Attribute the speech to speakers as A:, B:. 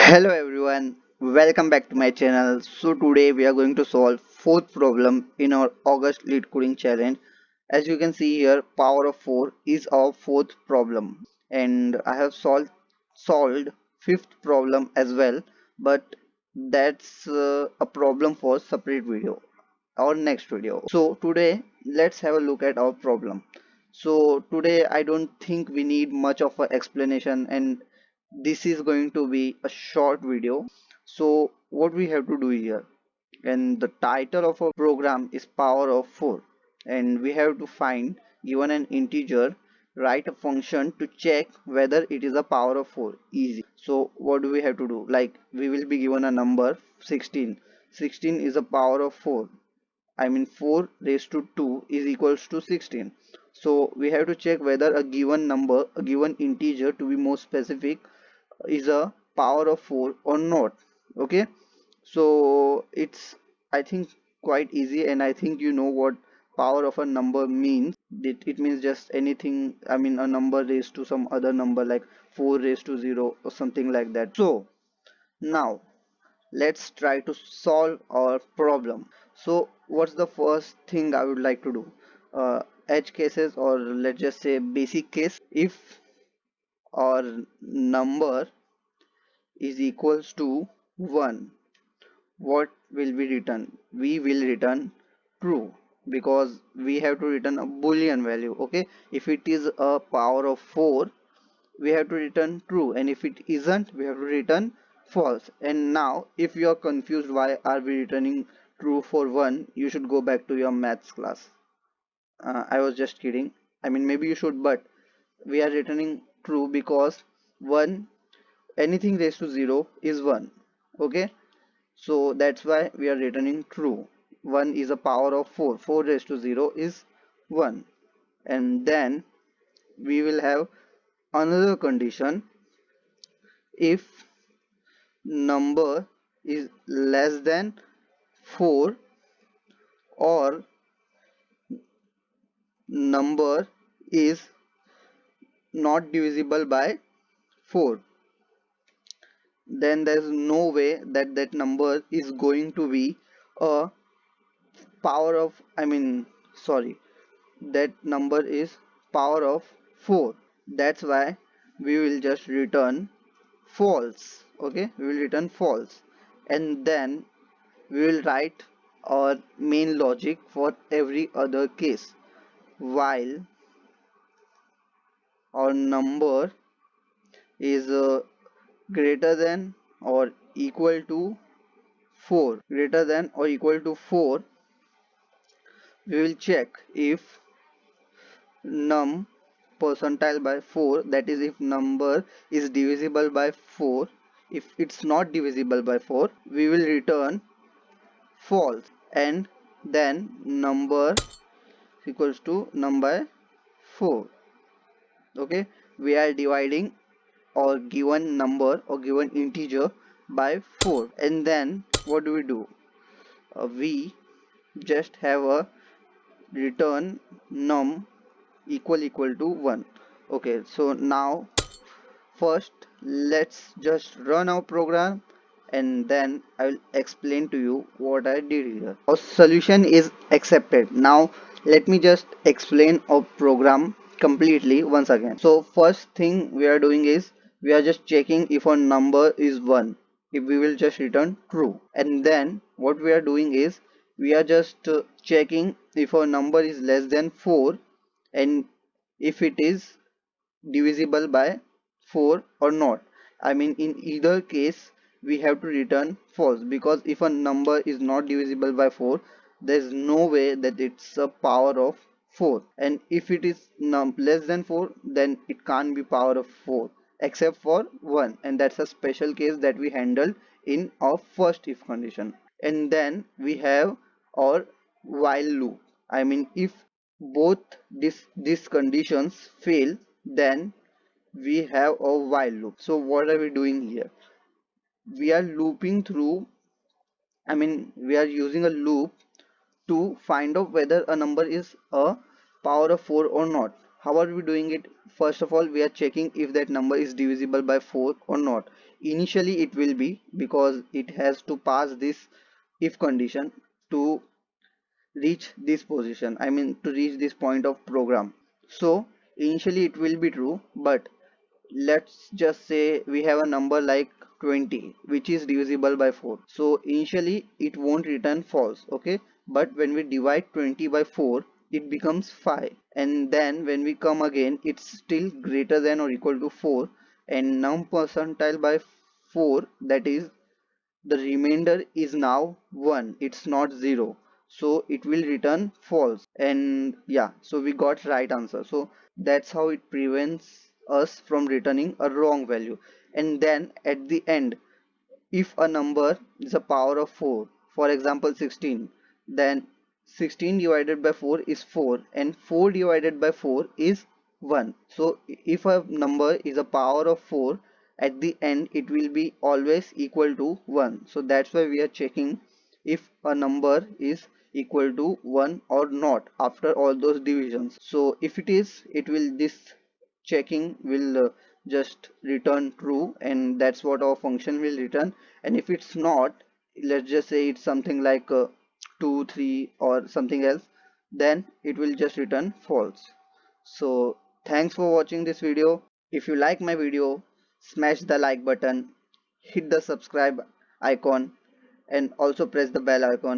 A: Hello everyone, welcome back to my channel. So today we are going to solve fourth problem in our August lead coding challenge. As you can see here, power of 4 is our fourth problem, and I have solved fifth problem as well, but that's a problem for separate video or next video. So today let's have a look at our problem. So today I don't think we need much of an explanation, and this is going to be a short video. So what we have to do here, and the title of our program is power of 4, and we have to find, given an integer, write a function to check whether it is a power of 4. Easy. So what do we have to do? Like, we will be given a number 16. 16 is a power of 4. I mean 4 raised to 2 is equals to 16. So we have to check whether a given number, a given integer, to be more specific, is a power of 4 or not. Okay, so it's, I think, quite easy, and I think you know what power of a number means. It means just anything, I mean a number raised to some other number, like 4 raised to 0 or something like that. So now let's try to solve our problem. So what's the first thing I would like to do? Edge cases, or let's just say basic case. If our number is equals to 1, what will be written? We will return true, because we have to return a boolean value. Okay, if it is a power of 4, we have to return true, and if it isn't, we have to return false. And now if you are confused why are we returning true for 1, you should go back to your maths class. I was just kidding. I mean, maybe you should, but we are returning true because 1, anything raised to 0 is 1. Okay, so that's why we are returning true. 1 is a power of 4. 4 raised to 0 is 1. And then we will have another condition. If number is less than 4, or number is not divisible by 4, then there is no way that that number is going to be a power of, I mean, sorry, that number is power of 4. That's why we will just return false. Okay, we will return false, and then we will write our main logic for every other case. While our number is greater than or equal to 4, greater than or equal to 4, we will check if num percentile by 4, that is if number is divisible by 4. If it's not divisible by 4, we will return false, and then number equals to num by 4. Okay, we are dividing or given number or given integer by 4, and then what do? We just have a return num equal to 1. Okay, so now first let's just run our program, and then I will explain to you what I did here. Our solution is accepted. Now let me just explain our program completely once again. So first thing we are doing is we are just checking if our number is 1, if we will just return true. And then what we are doing is we are just checking if our number is less than 4, and if it is divisible by 4 or not. I mean, in either case we have to return false, because if a number is not divisible by 4, there is no way that it's a power of 4. And if it is less than 4, then it can't be power of 4 except for 1, and that's a special case that we handled in our first if condition. And then we have our while loop. I mean, if both these conditions fail, then we have a while loop. So what are we doing here? We are looping through, I mean, we are using a loop to find out whether a number is a power of 4 or not. How are we doing it? First of all, we are checking if that number is divisible by 4 or not. initially it will be, because it has to pass this if condition to reach this position, I mean to reach this point of program. So initially it will be true, but let's just say we have a number like 20 which is divisible by 4, so initially it won't return false, okay, but when we divide 20 by 4 it becomes 5, and then when we come again it's still greater than or equal to 4, and num percentile by 4, that is the remainder is now 1, it's not 0, so it will return false. And yeah, so we got right answer. So that's how it prevents us from returning a wrong value. And then at the end, if a number is a power of 4, for example 16, then 16 divided by 4 is 4, and 4 divided by 4 is 1. So if a number is a power of 4, at the end it will be always equal to 1. So that's why we are checking if a number is equal to 1 or not after all those divisions. So if it is, it will, this checking will just return true, and that's what our function will return. And if it's not, let's just say it's something like 2 3 or something else, then it will just return false. So thanks for watching this video. If you like my video, smash the like button, hit the subscribe icon, and also press the bell icon